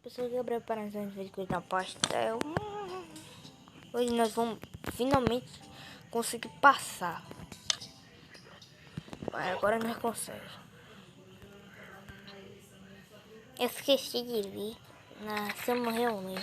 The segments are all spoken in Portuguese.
Pessoal, Gabriel para mais um vídeo da pastel. Hoje nós vamos finalmente conseguir passar. Agora nós conseguimos. Eu esqueci de vir na Summer Reunião.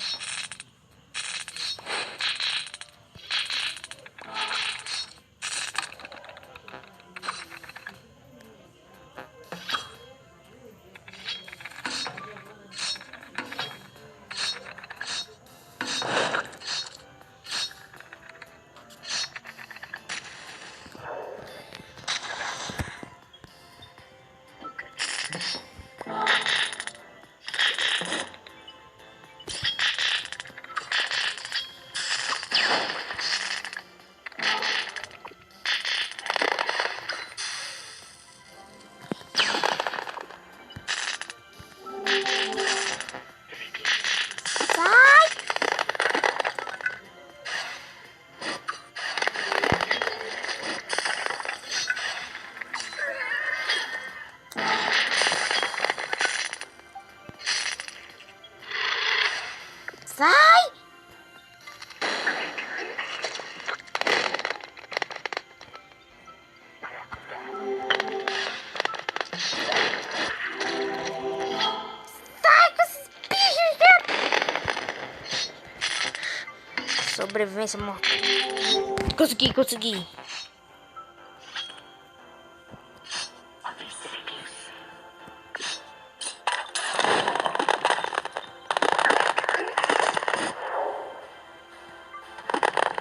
Sai! Sai com esses bichos, já! Sobrevivência morta. Consegui.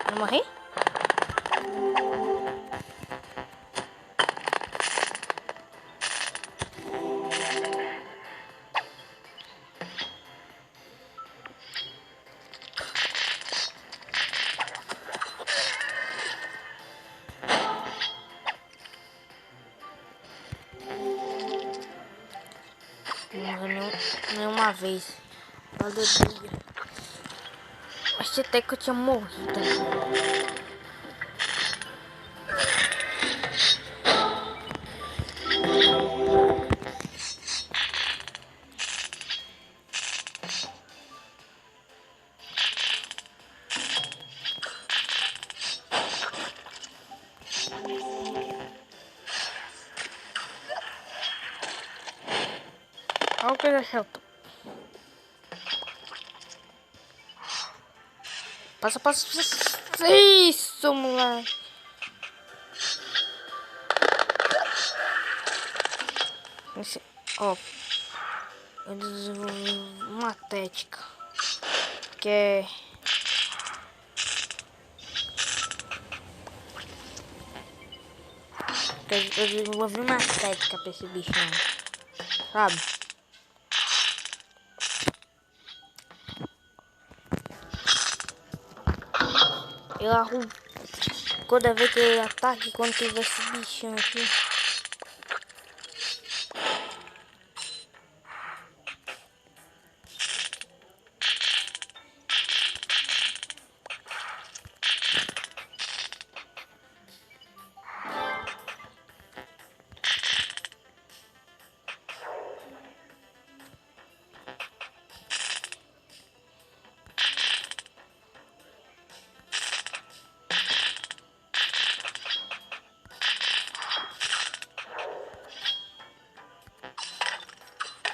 Eu morri? Não morri nenhuma vez. Achei até que eu tinha morrido. Olha o que ele acertou. Passa. Isso, moleque. Ó, eu desenvolvi uma tática que é eu desenvolvi uma tática pra esse bichinho, sabe? Eu arrumo toda vez que eu ataque, quando tiver esse bichinho aqui.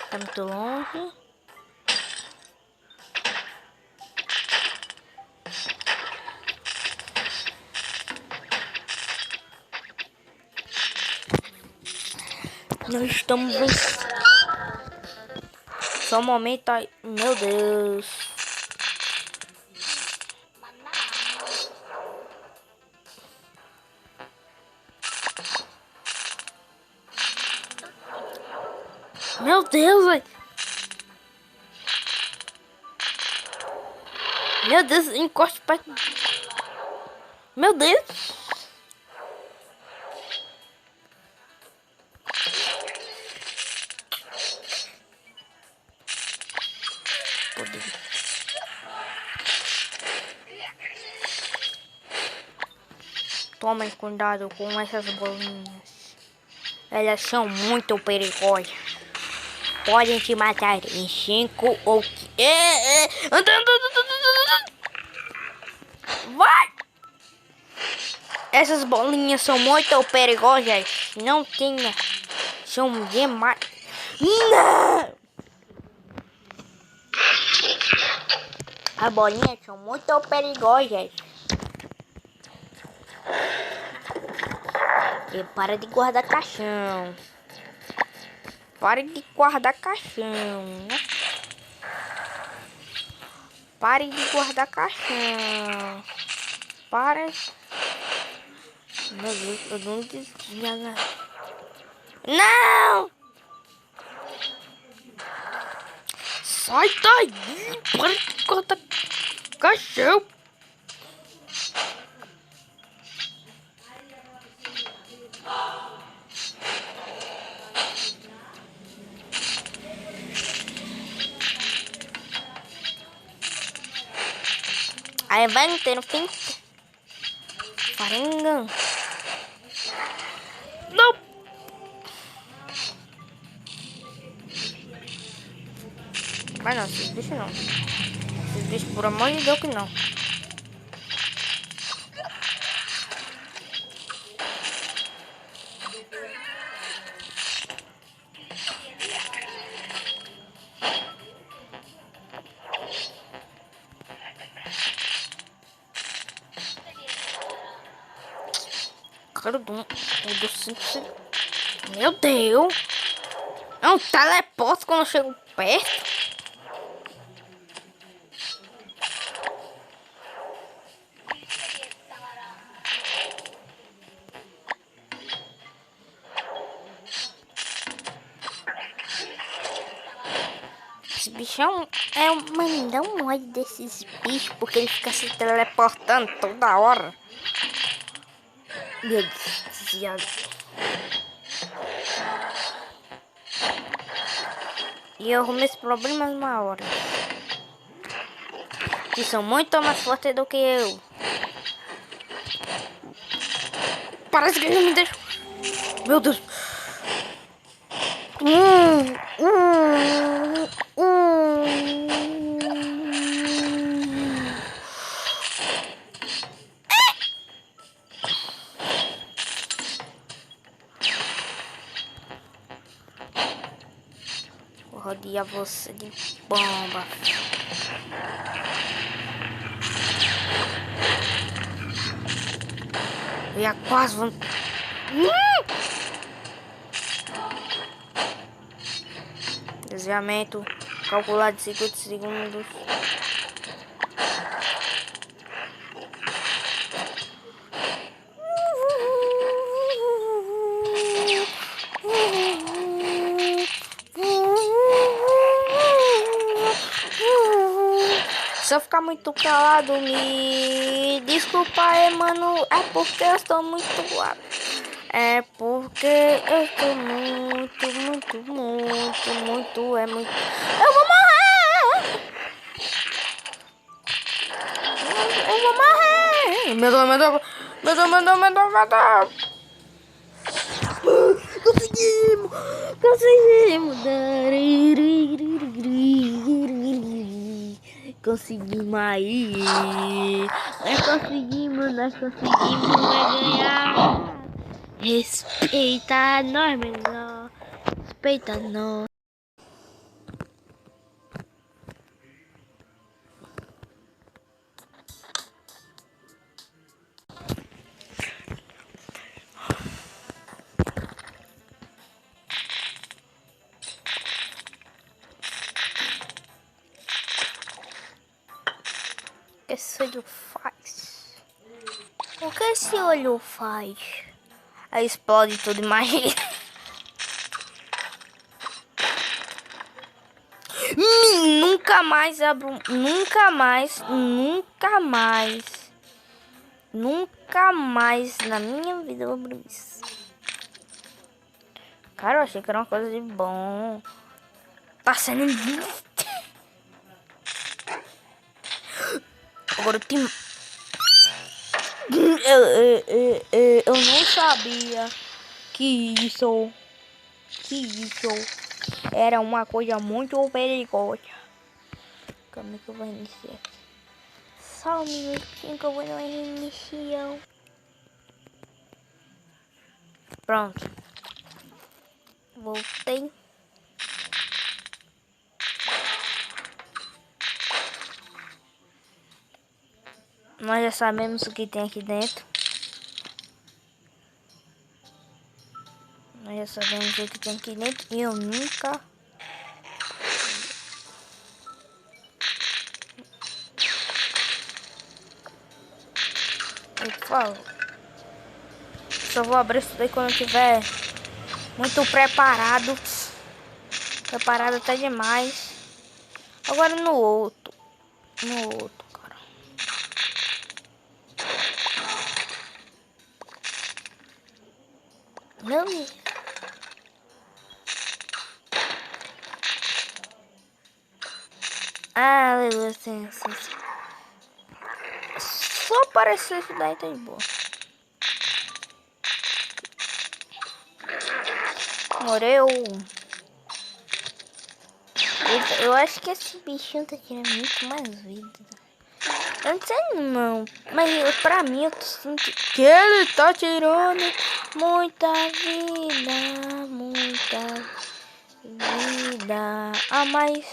Tá muito longe. Nós estamos vencendo. Só um momento aí. Meu Deus. Meu Deus, velho. Meu Deus, encoste pra... Meu Deus. Tomem cuidado com essas bolinhas. Elas são muito perigosas. podem te matar em 5 ou... Anda. Vai! Essas bolinhas são muito perigosas. Não tenha. São demais. Não! As bolinhas são muito perigosas. E para de guardar caixão. Pare de guardar caixão. Pare de guardar caixão. Para. Meu Deus, eu não desvia nada. Não! Sai daí! Para de guardar caixão. Aí vai ter no fim. Faringa. Não. Mas não, esses bichos não. Esses bichos, por amor de Deus, que não. Cara do meu Deus! É um teleporte quando eu chego perto. Esse bichão é um mandão ódio desses bichos, porque ele fica se teleportando toda hora. Meu Deus, desviado. E eu arrumo esse problema numa hora. Que são muito mais fortes do que eu. Parece que ele me deixou. Meu Deus. Vou rodear você de bomba. Eu ia quase... Desviamento calculado de 50 segundos. Se eu ficar muito calado, me desculpa aí, mano. É porque eu estou muito... É porque eu estou muito... Eu vou morrer! Eu vou morrer! Medo! Conseguimos! Conseguimos aí! Nós conseguimos ganhar! Respeita nós, menor! Respeita nós! O que esse olho faz? O que esse olho faz? Aí explode tudo, imagina. Nunca mais abro. Nunca mais na minha vida eu abro isso. Cara, eu achei que era uma coisa de bom. Tá sendo. Agora eu tenho... Eu não sabia que isso. Era uma coisa muito perigosa. Como é que eu vou iniciar aqui? Só um minutinho que eu vou no inicial. Pronto. Voltei. Nós já sabemos o que tem aqui dentro. Nós já sabemos o que tem aqui dentro. E eu nunca... Eu falo. Só vou abrir isso daí quando eu tiver muito preparado. Preparado até demais. Agora no outro. No outro, cara. Não. Ah, aleluia, sim. Só apareceu isso daí, tá de boa. Morreu. Eu acho que esse bichinho tá tirando muito mais vida. Eu não sei não, mas pra mim eu tô sentindo que ele tá tirando muita vida, muita vida a mais.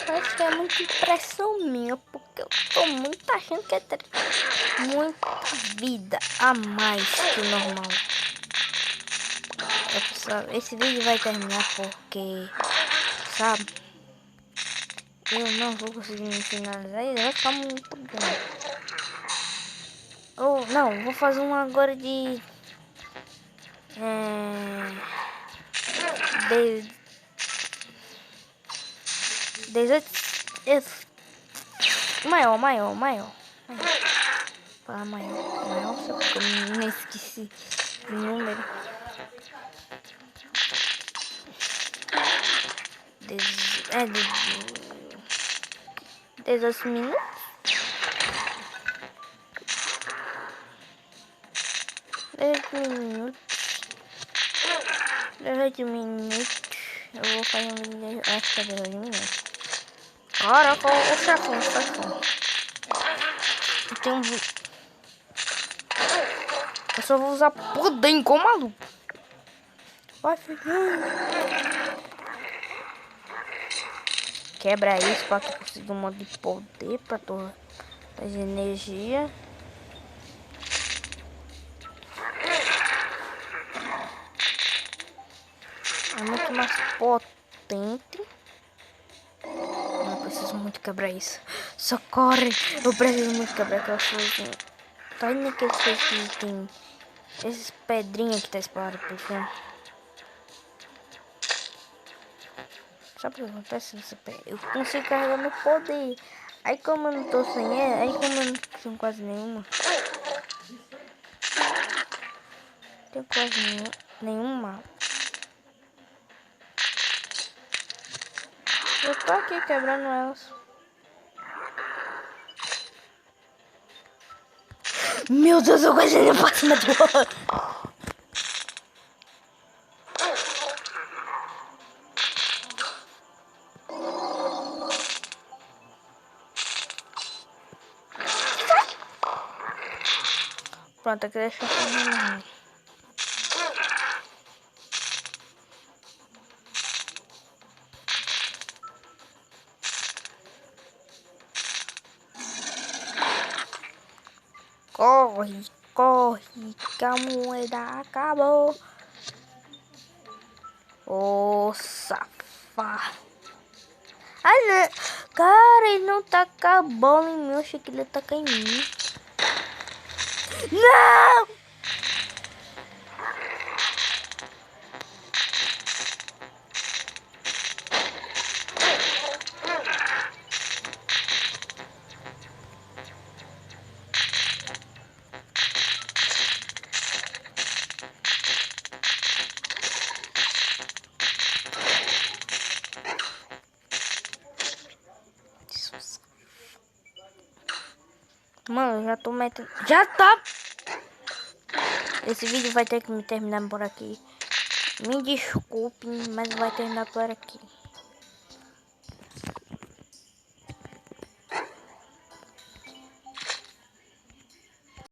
Parece que é muita impressão minha, porque eu tô muito achando que é muita vida a mais que o normal. Esse vídeo vai terminar porque, sabe, eu não vou conseguir finalizar e vai ficar muito bom. Ou não, vou fazer um agora de... de 18... Maior. Fala maior, só porque eu nem esqueci o número. 18 minutos. 18 minutos. Eu vou fazer um vídeo. Acho que é 18 minutos. Caraca, o chefão. Eu tenho eu só vou usar poder igual maluco. Vai, filho. Quebra isso pra tu conseguir um modo de poder pra tu fazer energia. É muito mais potente. Eu preciso muito quebrar isso. Socorre! Eu preciso muito quebrar aquelas coisas. Tá indo naqueles coisas que tem esses pedrinhas que tá espalhado por cima. Sabe o que acontece? Eu consigo carregar meu poder. Aí como eu não tô sem ele, aí como eu não tenho quase nenhuma. Tenho quase nenhuma. Eu tô aqui quebrando elas. Meu Deus, eu quase nem passo na tua. Pronto, aqui deixa eu fazer. Corre, que a moeda acabou. Ô, safado. Ai, não. Cara, ele não taca a bola em mim. Eu achei que ele ia tacar em mim. Não! Mano, eu já tô metendo... Já tá! Esse vídeo vai ter que me terminar por aqui. Me desculpem, mas vai terminar por aqui.